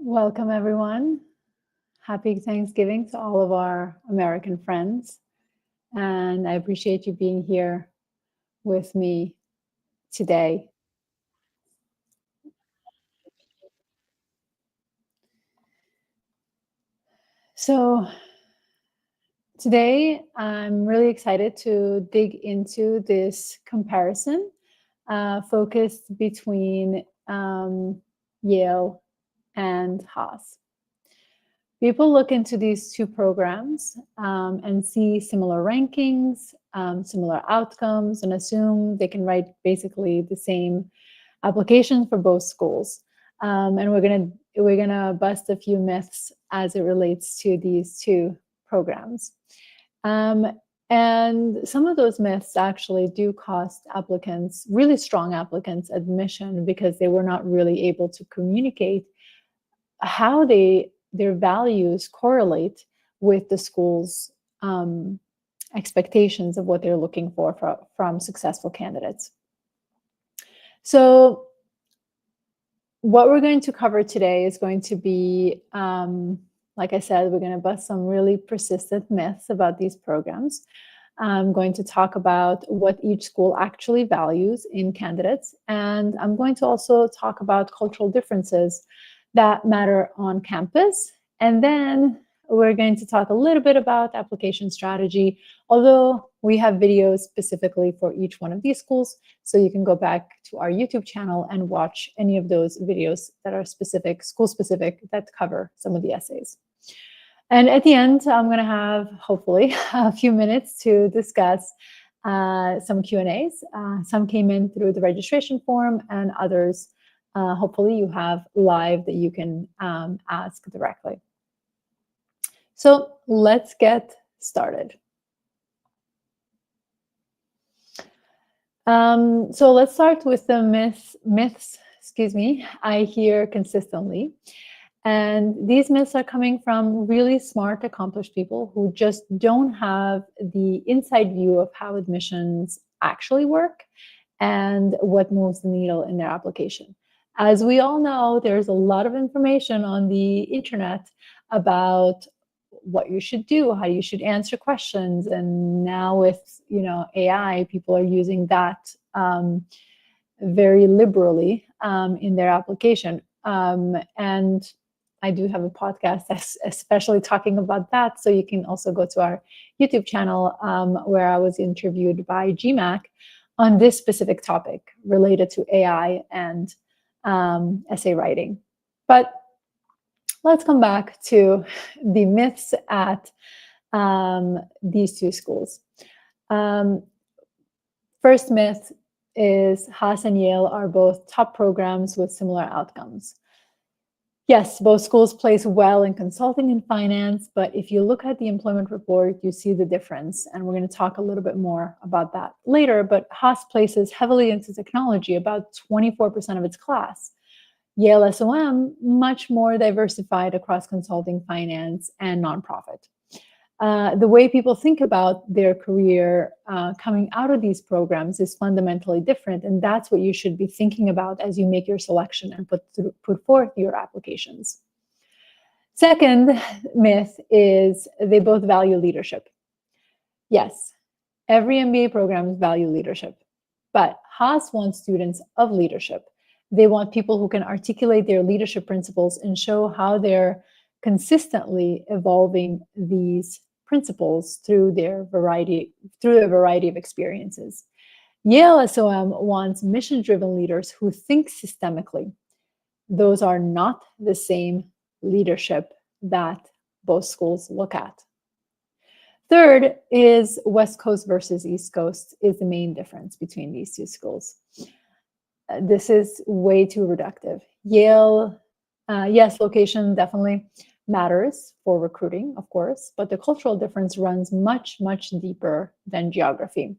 Welcome, everyone. Happy Thanksgiving to all of our American friends. And I appreciate you being here with me today. So, today I'm really excited to dig into this comparison focused between Yale and Haas. People look into these two programs and see similar rankings, similar outcomes, and assume they can write basically the same applications for both schools. And we're gonna bust a few myths as it relates to these two programs. And some of those myths actually do cost applicants, really strong applicants, admission because they were not really able to communicate how their values correlate with the school's expectations of what they're looking for from successful candidates. So what we're going to cover today is going to be, like I said, we're going to bust some really persistent myths about these programs. I'm going to talk about what each school actually values in candidates, and I'm going to also talk about cultural differences that matter on campus. And then we're going to talk a little bit about application strategy, although we have videos specifically for each one of these schools. So you can go back to our YouTube channel and watch any of those videos that are specific, school specific, that cover some of the essays. And at the end, I'm going to have, hopefully, a few minutes to discuss some Q&As. Some came in through the registration form, and others hopefully you have live that you can ask directly. So let's get started. So let's start with the myths, I hear consistently. And these myths are coming from really smart, accomplished people who just don't have the inside view of how admissions actually work and what moves the needle in their application. As we all know, there's a lot of information on the internet about what you should do, how you should answer questions. And now with AI, people are using that very liberally in their application. And I do have a podcast that's especially talking about that. So you can also go to our YouTube channel where I was interviewed by GMAC on this specific topic related to AI and essay writing. But let's come back to the myths at these two schools. First myth is Haas and Yale are both top programs with similar outcomes. Yes, both schools place well in consulting and finance, but if you look at the employment report, you see the difference. And we're going to talk a little bit more about that later, but Haas places heavily into technology, about 24% of its class. Yale SOM, much more diversified across consulting, finance, and nonprofit. The way people think about their career coming out of these programs is fundamentally different, and that's what you should be thinking about as you make your selection and put forth your applications. Second myth is they both value leadership. Yes, every MBA program value leadership, but Haas wants students of leadership. They want people who can articulate their leadership principles and show how they're consistently evolving these principles through a variety of experiences. Yale SOM wants mission-driven leaders who think systemically. Those are not the same leadership that both schools look at. Third is West Coast versus East Coast is the main difference between these two schools. This is way too reductive. Yale, yes, location definitely matters for recruiting, of course, but the cultural difference runs much, much deeper than geography.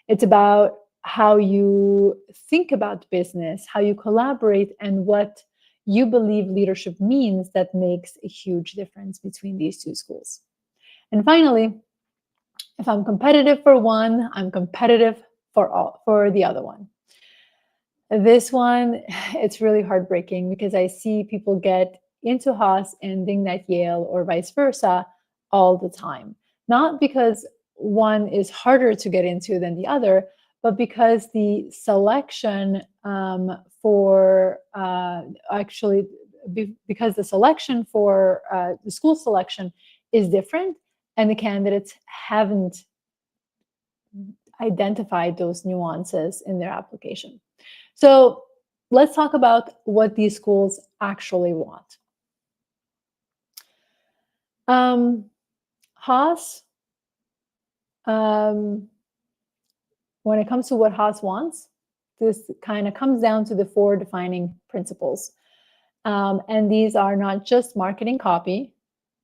It's about how you think about business, how you collaborate, and what you believe leadership means that makes a huge difference between these two schools. And finally, if I'm competitive for one, I'm competitive for the other one. This one, it's really heartbreaking because I see people get into Haas, ending at Yale, or vice versa all the time. Not because one is harder to get into than the other, but because the selection because the selection for the school selection is different, and the candidates haven't identified those nuances in their application. So let's talk about what these schools actually want. Haas, when it comes to what Haas wants, this kind of comes down to the 4 defining principles. And these are not just marketing copy.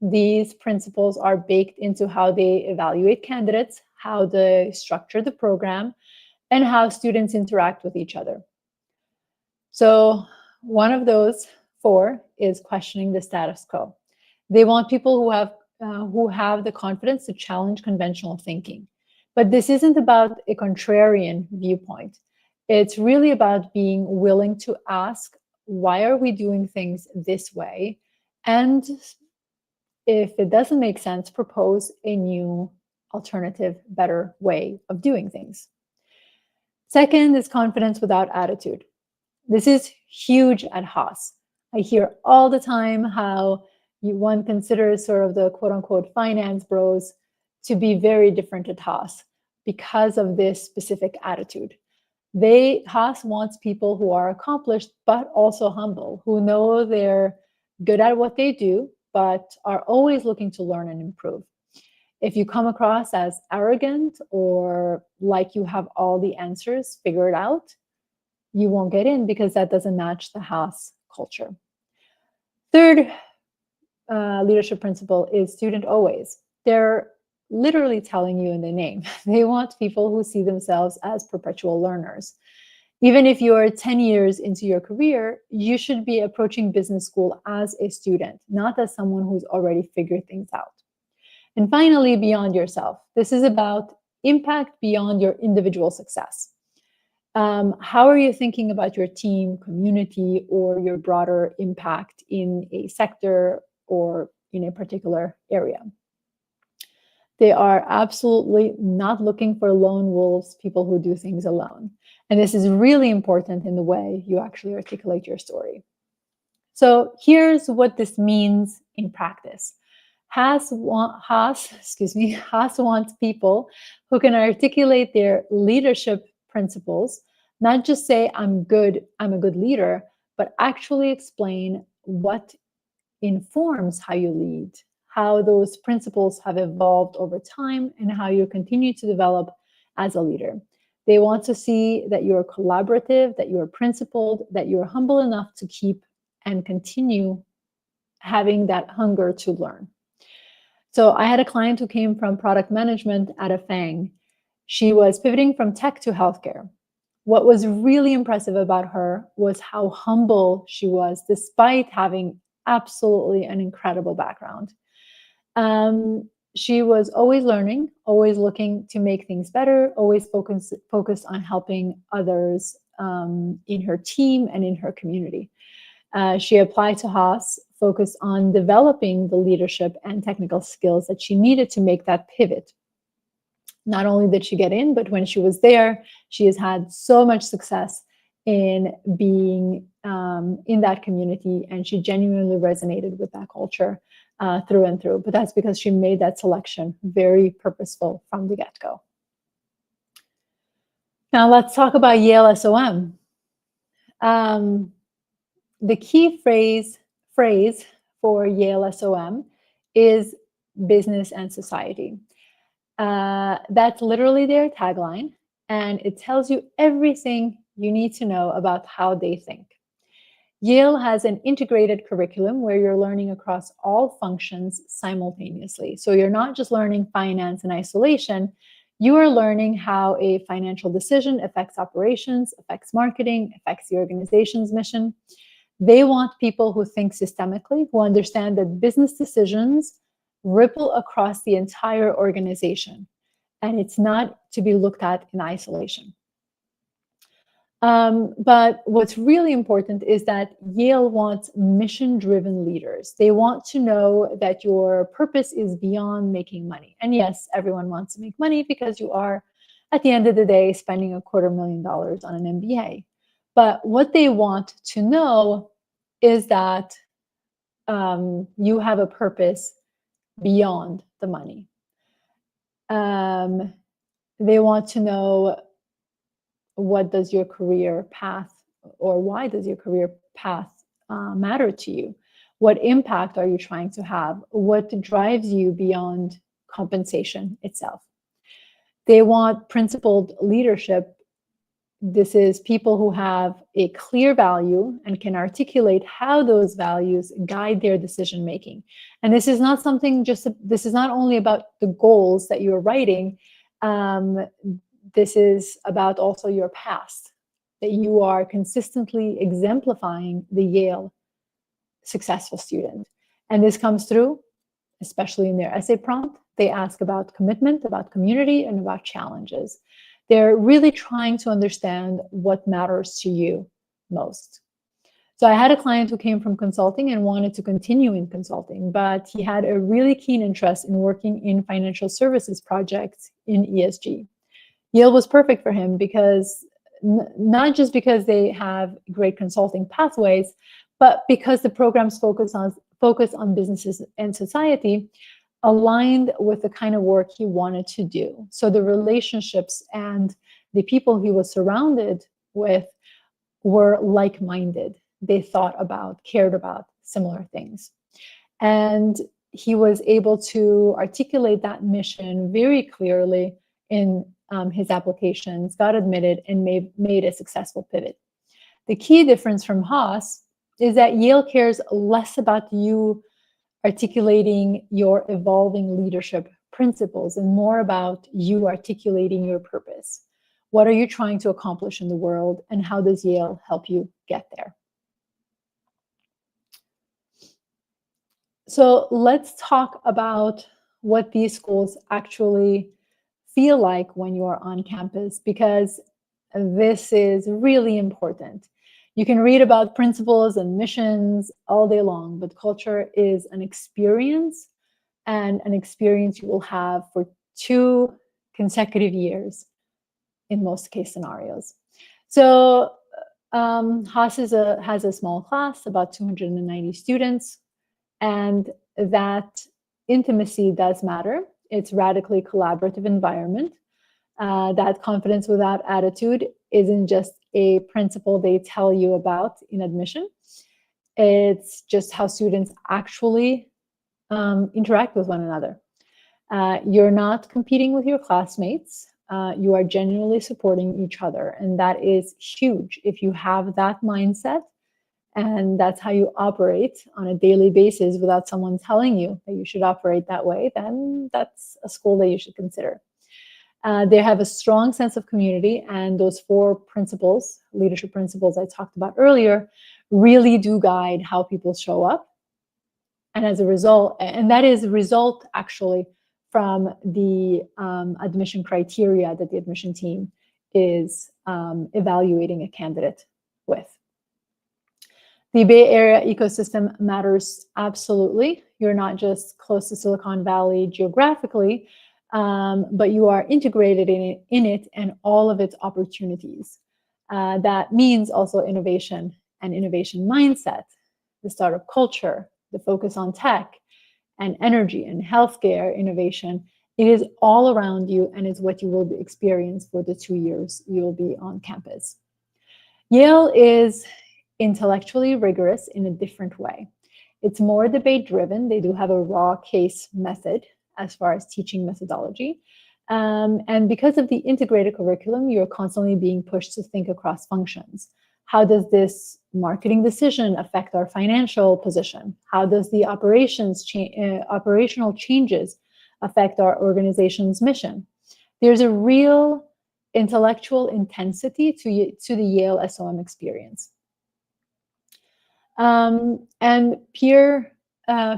These principles are baked into how they evaluate candidates, how they structure the program, and how students interact with each other. So one of those 4 is questioning the status quo. They want people who have the confidence to challenge conventional thinking. But this isn't about a contrarian viewpoint. It's really about being willing to ask, why are we doing things this way? And if it doesn't make sense, propose a new alternative, better way of doing things. Second is confidence without attitude. This is huge at Haas. I hear all the time how one considers sort of the quote unquote finance bros to be very different at Haas because of this specific attitude. Haas wants people who are accomplished, but also humble, who know they're good at what they do, but are always looking to learn and improve. If you come across as arrogant or like you have all the answers figured out, you won't get in because that doesn't match the Haas culture. Third leadership principle is student always. They're literally telling you in the name. They want people who see themselves as perpetual learners. Even if you're 10 years into your career, you should be approaching business school as a student, not as someone who's already figured things out. And finally, beyond yourself. This is about impact beyond your individual success. How are you thinking about your team, community, or your broader impact in a sector or in a particular area? They are absolutely not looking for lone wolves, people who do things alone. And this is really important in the way you actually articulate your story. So here's what this means in practice. Haas wants people who can articulate their leadership principles, not just say, I'm a good leader, but actually explain what informs how you lead, how those principles have evolved over time, and how you continue to develop as a leader. They want to see that you're collaborative, that you're principled, that you're humble enough to keep and continue having that hunger to learn. So I had a client who came from product management at a FANG. She was pivoting from tech to healthcare. What was really impressive about her was how humble she was, despite having absolutely an incredible background. She was always learning, always looking to make things better, always focused on helping others in her team and in her community. She applied to Haas, focused on developing the leadership and technical skills that she needed to make that pivot. Not only did she get in, but when she was there, she has had so much success in being in that community, and she genuinely resonated with that culture through and through. But that's because she made that selection very purposeful from the get-go. Now let's talk about Yale SOM. The key phrase for Yale SOM is business and society. That's literally their tagline, and it tells you everything you need to know about how they think. Yale has an integrated curriculum where you're learning across all functions simultaneously. So you're not just learning finance in isolation, you are learning how a financial decision affects operations, affects marketing, affects the organization's mission. They want people who think systemically, who understand that business decisions ripple across the entire organization, and it's not to be looked at in isolation. But what's really important is that Yale wants mission-driven leaders. They want to know that your purpose is beyond making money. And yes, everyone wants to make money because you are, at the end of the day, spending $250,000 on an MBA. But what they want to know is that you have a purpose beyond the money. They want to know, what does your career path, or why does your career path matter to you? What impact are you trying to have? What drives you beyond compensation itself? They want principled leadership. This is people who have a clear value and can articulate how those values guide their decision making. And this is not something this is not only about the goals that you're writing. This is about also your past, that you are consistently exemplifying the Yale successful student. And this comes through, especially in their essay prompt. They ask about commitment, about community, and about challenges. They're really trying to understand what matters to you most. So I had a client who came from consulting and wanted to continue in consulting, but he had a really keen interest in working in financial services projects in ESG. Yale was perfect for him because not just because they have great consulting pathways, but because the programs focus on businesses and society aligned with the kind of work he wanted to do. So the relationships and the people he was surrounded with were like-minded. They thought about, cared about similar things. And he was able to articulate that mission very clearly in his applications, got admitted, and made a successful pivot. The key difference from Haas is that Yale cares less about you articulating your evolving leadership principles and more about you articulating your purpose. What are you trying to accomplish in the world, and how does Yale help you get there? So let's talk about what these schools actually feel like when you are on campus, because this is really important. You can read about principles and missions all day long, but culture is an experience, and an experience you will have for 2 consecutive years in most case scenarios. So Haas has a small class, about 290 students, and that intimacy does matter. It's radically collaborative environment. That confidence without attitude isn't just a principle they tell you about in admission. It's just how students actually interact with one another. You're not competing with your classmates. You are genuinely supporting each other, and that is huge. If you have that mindset, and that's how you operate on a daily basis without someone telling you that you should operate that way, then that's a school that you should consider. They have a strong sense of community, and those 4 principles, leadership principles I talked about earlier, really do guide how people show up. And as a result, and that is a result actually from the admission criteria that the admission team is evaluating a candidate with. The Bay Area ecosystem matters absolutely. You're not just close to Silicon Valley geographically, but you are integrated in it and all of its opportunities. That means also innovation and innovation mindset, the startup culture, the focus on tech and energy and healthcare innovation. It is all around you, and is what you will experience for the 2 years you will be on campus. Yale is intellectually rigorous in a different way. It's more debate-driven. They do have a raw case method as far as teaching methodology. And because of the integrated curriculum, you're constantly being pushed to think across functions. How does this marketing decision affect our financial position? How does the operational changes affect our organization's mission? There's a real intellectual intensity to the Yale SOM experience. And peer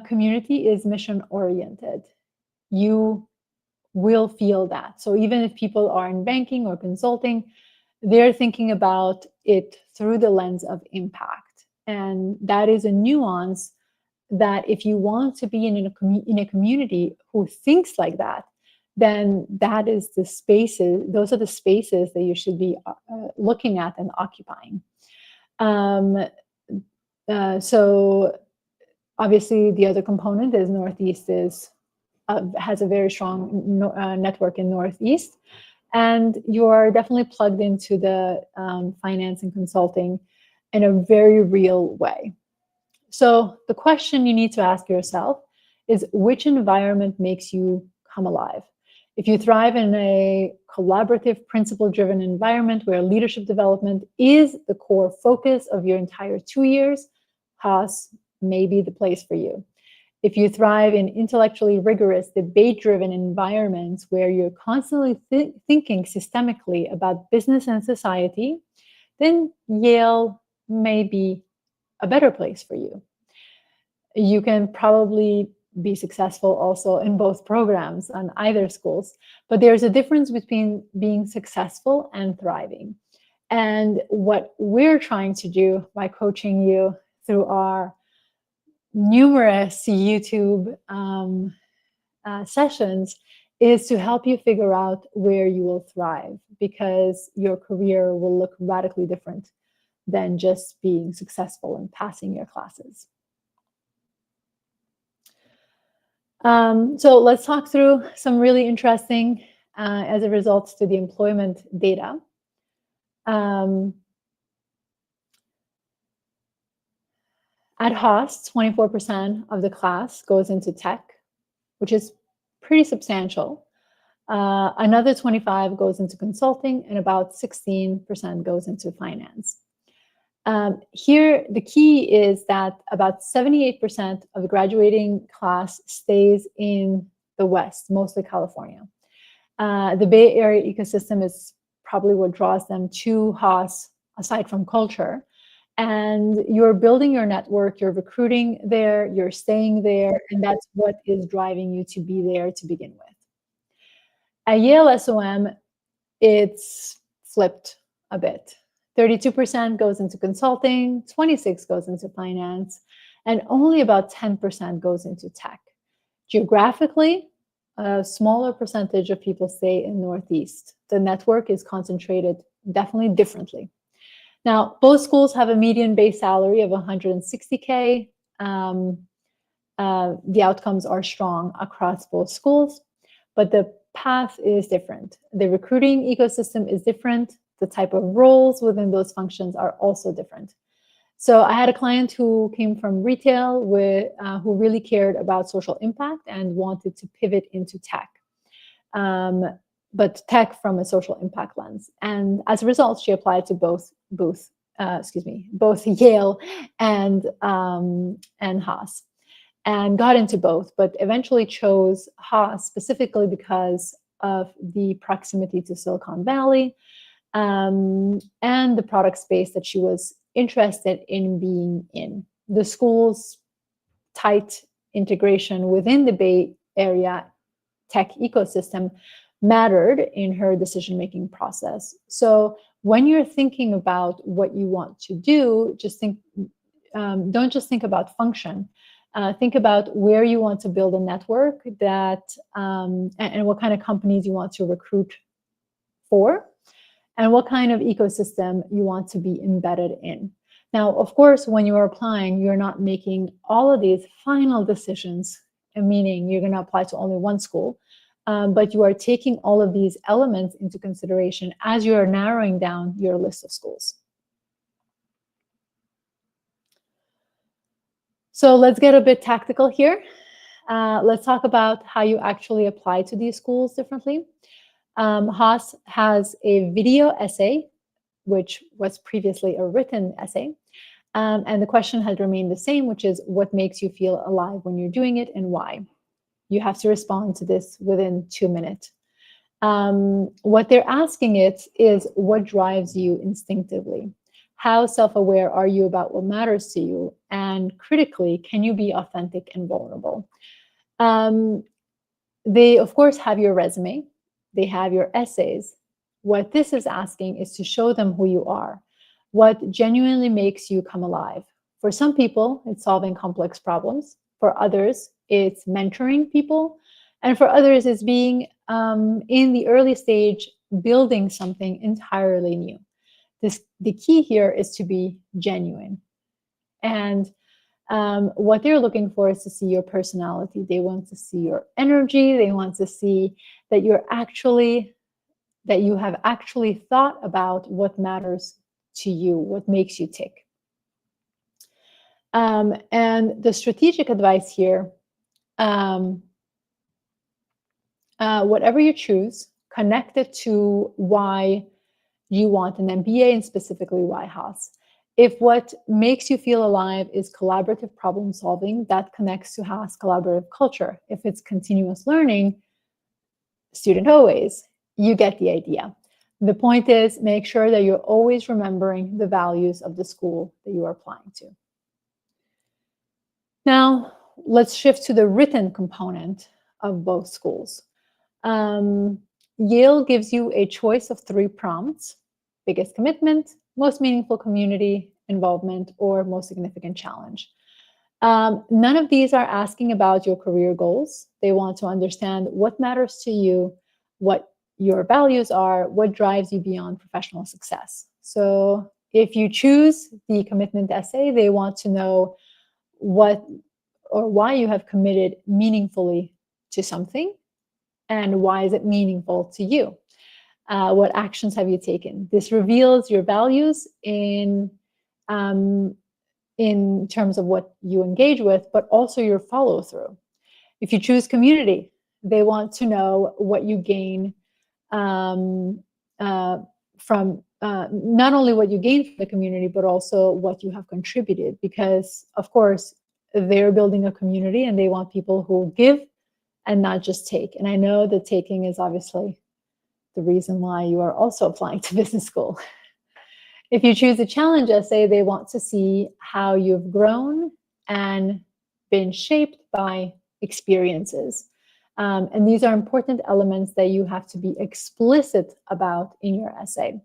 community is mission-oriented. You will feel that. So even if people are in banking or consulting, they're thinking about it through the lens of impact. And that is a nuance that if you want to be in a community who thinks like that, then that is the spaces, those are the spaces that you should be looking at and occupying. So obviously the other component is Northeast has a very strong network in Northeast, and you are definitely plugged into the finance and consulting in a very real way. So the question you need to ask yourself is, which environment makes you come alive? If you thrive in a collaborative, principle-driven environment where leadership development is the core focus of your entire 2 years, Haas may be the place for you. If you thrive in intellectually rigorous, debate-driven environments where you're constantly thinking systemically about business and society, then Yale may be a better place for you. You can probably be successful also in both programs on either schools, but there's a difference between being successful and thriving. And what we're trying to do by coaching you through our numerous YouTube sessions is to help you figure out where you will thrive, because your career will look radically different than just being successful and passing your classes. So let's talk through some really interesting as a result to the employment data. At Haas, 24% of the class goes into tech, which is pretty substantial. Another 25% goes into consulting, and about 16% goes into finance. Here, the key is that about 78% of the graduating class stays in the West, mostly California. The Bay Area ecosystem is probably what draws them to Haas, aside from culture. And you're building your network, you're recruiting there, you're staying there, and that's what is driving you to be there to begin with. At Yale SOM, it's flipped a bit. 32% goes into consulting, 26% goes into finance, and only about 10% goes into tech. Geographically, a smaller percentage of people stay in Northeast. The network is concentrated definitely differently. Now, both schools have a median base salary of $160K. The outcomes are strong across both schools, but the path is different. The recruiting ecosystem is different. The type of roles within those functions are also different. So I had a client who came from retail who really cared about social impact and wanted to pivot into tech. But tech from a social impact lens. And as a result, she applied to both Yale and Haas, and got into both, but eventually chose Haas specifically because of the proximity to Silicon Valley and the product space that she was interested in being in. The school's tight integration within the Bay Area tech ecosystem mattered in her decision-making process. So when you're thinking about what you want to do, don't just think about function. Think about where you want to build a network and what kind of companies you want to recruit for, and what kind of ecosystem you want to be embedded in. Now, of course, when you are applying, you're not making all of these final decisions, meaning you're going to apply to only one school. But you are taking all of these elements into consideration as you are narrowing down your list of schools. So let's get a bit tactical here. Let's talk about how you actually apply to these schools differently. Haas has a video essay, which was previously a written essay. And the question had remained the same, which is, what makes you feel alive when you're doing it and why? You have to respond to this within 2 minutes. What they're asking it is, what drives you instinctively? How self-aware are you about what matters to you? And critically, can you be authentic and vulnerable? They, of course, have your resume. They have your essays. what this is asking is to show them who you are, what genuinely makes you come alive. For some people, it's solving complex problems. For others, it's mentoring people. And for others, it's being in the early stage, building something entirely new. The key here is to be genuine. And what they're looking for is to see your personality. They want to see your energy. They want to see that you have actually thought about what matters to you, what makes you tick. And the strategic advice here, whatever you choose, connect it to why you want an MBA and specifically why Haas. If what makes you feel alive is collaborative problem solving, that connects to Haas collaborative culture. If it's continuous learning, student always, you get the idea. The point is, make sure that you're always remembering the values of the school that you are applying to. Now, let's shift to the written component of both schools. Yale gives you a choice of 3 prompts: biggest commitment, most meaningful community involvement, or most significant challenge. None of these are asking about your career goals. They want to understand what matters to you, what your values are, what drives you beyond professional success. So if you choose the commitment essay, they want to know what or why you have committed meaningfully to something, and why is it meaningful to you? What actions have you taken? This reveals your values in terms of what you engage with, but also your follow through. If you choose community, they want to know what you gain from not only what you gain from the community, but also what you have contributed, because of course they're building a community and they want people who give and not just take. And I know that taking is obviously the reason why you are also applying to business school. If you choose a challenge essay, they want to see how you've grown and been shaped by experiences. And these are important elements that you have to be explicit about in your essay.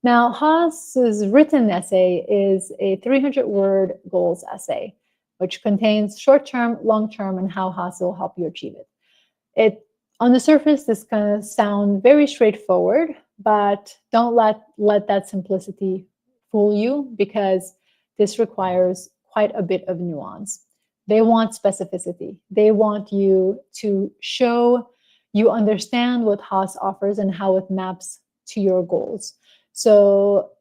Now, Haas's written essay is a 300-word goals essay, which contains short-term, long-term, and how Haas will help you achieve it. On the surface, this can sound very straightforward, but don't let that simplicity fool you, because this requires quite a bit of nuance. They want specificity. They want you to show you understand what Haas offers and how it maps to your goals. So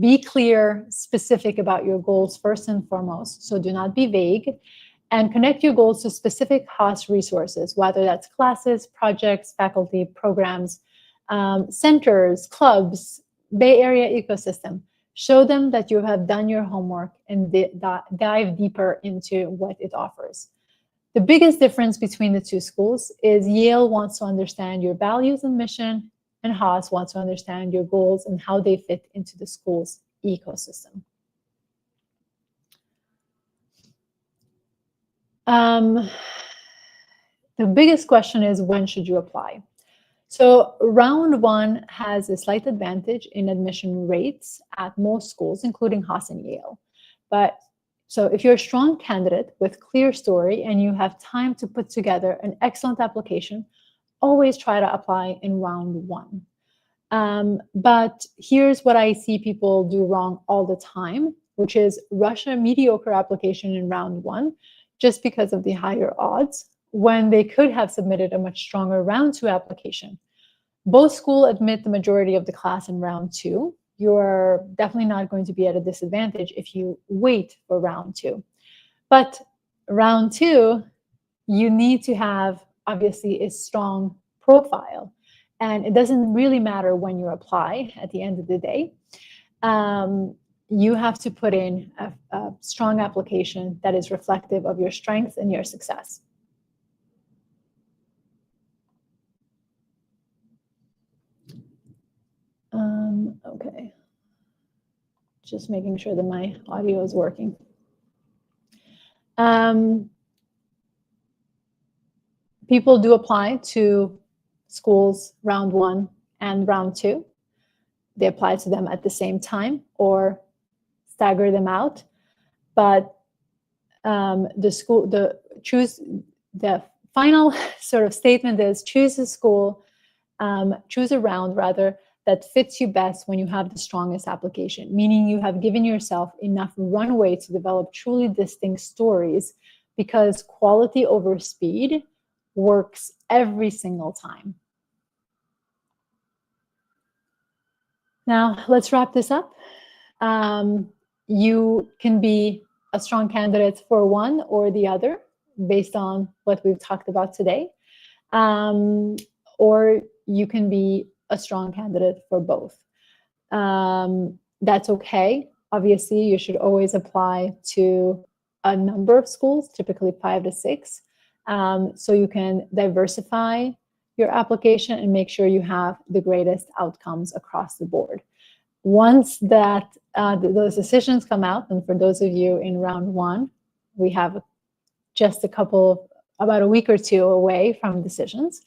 be clear, specific about your goals first and foremost. So do not be vague, and connect your goals to specific Haas resources, whether that's classes, projects, faculty, programs, centers, clubs, Bay Area ecosystem. Show them that you have done your homework and dive deeper into what it offers. The biggest difference between the two schools is Yale wants to understand your values and mission, and Haas wants to understand your goals and how they fit into the school's ecosystem. The biggest question is, when should you apply? So round 1 has a slight advantage in admission rates at most schools, including Haas and Yale. So if you're a strong candidate with clear story and you have time to put together an excellent application, always try to apply in round 1. But here's what I see people do wrong all the time, which is rush a mediocre application in round 1 just because of the higher odds, when they could have submitted a much stronger round 2 application. Both schools admit the majority of the class in round 2. You're definitely not going to be at a disadvantage if you wait for round 2. But round 2, you need to have, obviously, a strong profile. And it doesn't really matter when you apply at the end of the day. You have to put in a strong application that is reflective of your strengths and your success. Okay. Just making sure that my audio is working. People do apply to schools round 1 and round 2. They apply to them at the same time or stagger them out. But the final sort of statement is choose a round rather that fits you best when you have the strongest application, meaning you have given yourself enough runway to develop truly distinct stories, because quality over speed works every single time. Now, let's wrap this up. You can be a strong candidate for one or the other based on what we've talked about today, or you can be a strong candidate for both. That's okay. Obviously, you should always apply to a number of schools, typically 5 to 6, so you can diversify your application and make sure you have the greatest outcomes across the board. Once that those decisions come out, and for those of you in round 1, we have just about a week or 2 away from decisions,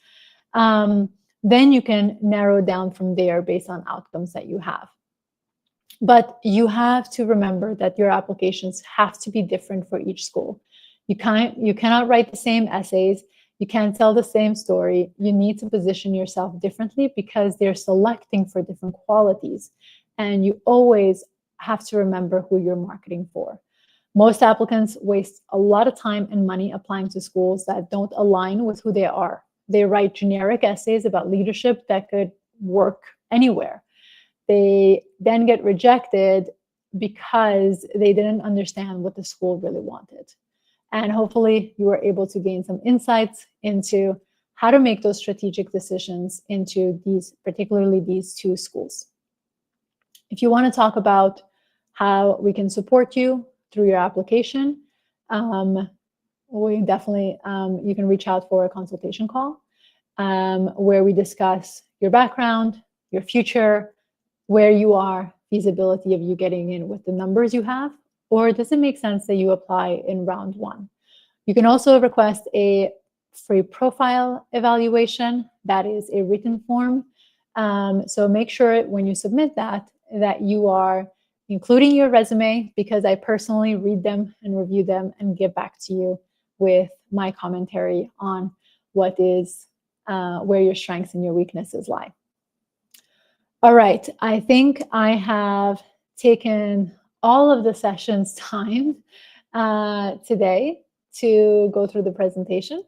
then you can narrow down from there based on outcomes that you have. But you have to remember that your applications have to be different for each school. You cannot write the same essays. You can't tell the same story. You need to position yourself differently because they're selecting for different qualities. And you always have to remember who you're marketing for. Most applicants waste a lot of time and money applying to schools that don't align with who they are. They write generic essays about leadership that could work anywhere. They then get rejected because they didn't understand what the school really wanted. And hopefully you were able to gain some insights into how to make those strategic decisions into particularly these 2 schools. If you want to talk about how we can support you through your application, we definitely, you can reach out for a consultation call where we discuss your background, your future, where you are, feasibility of you getting in with the numbers you have, or does it make sense that you apply in round 1? You can also request a free profile evaluation. That is a written form. So make sure when you submit that you are including your resume, because I personally read them and review them and get back to you with my commentary on what is where your strengths and your weaknesses lie. All right, I think I have taken all of the session's time today to go through the presentation.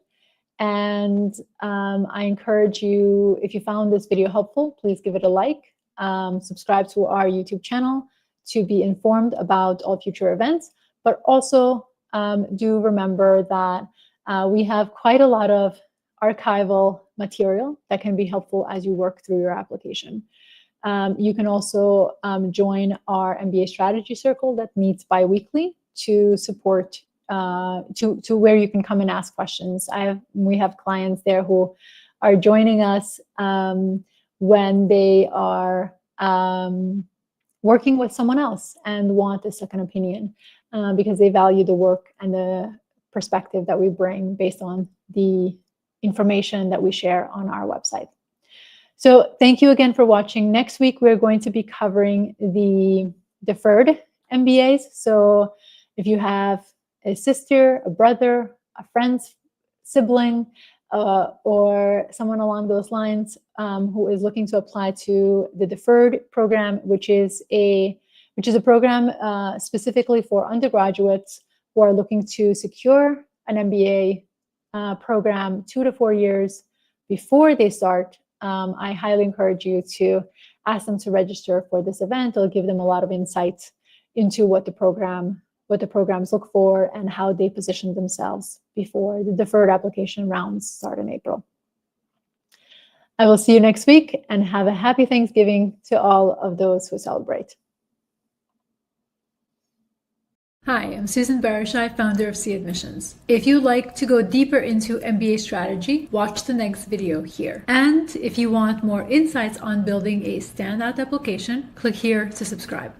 And I encourage you, if you found this video helpful, please give it a like, subscribe to our YouTube channel to be informed about all future events, but also do remember that we have quite a lot of archival material that can be helpful as you work through your application. You can also join our MBA strategy circle that meets bi-weekly to support, to where you can come and ask questions. We have clients there who are joining us when they are working with someone else and want a second opinion because they value the work and the perspective that we bring based on the information that we share on our website. So thank you again for watching. Next week, we're going to be covering the deferred MBAs. So if you have a sister, a brother, a friend's sibling, or someone along those lines who is looking to apply to the deferred program, which is a program specifically for undergraduates who are looking to secure an MBA program 2 to 4 years before they start, I highly encourage you to ask them to register for this event. It'll give them a lot of insight into what the programs look for and how they position themselves before the deferred application rounds start in April. I will see you next week, and have a happy Thanksgiving to all of those who celebrate. Hi, I'm Susan Barashai, founder of C Admissions. If you'd like to go deeper into MBA strategy, watch the next video here. And if you want more insights on building a standout application, click here to subscribe.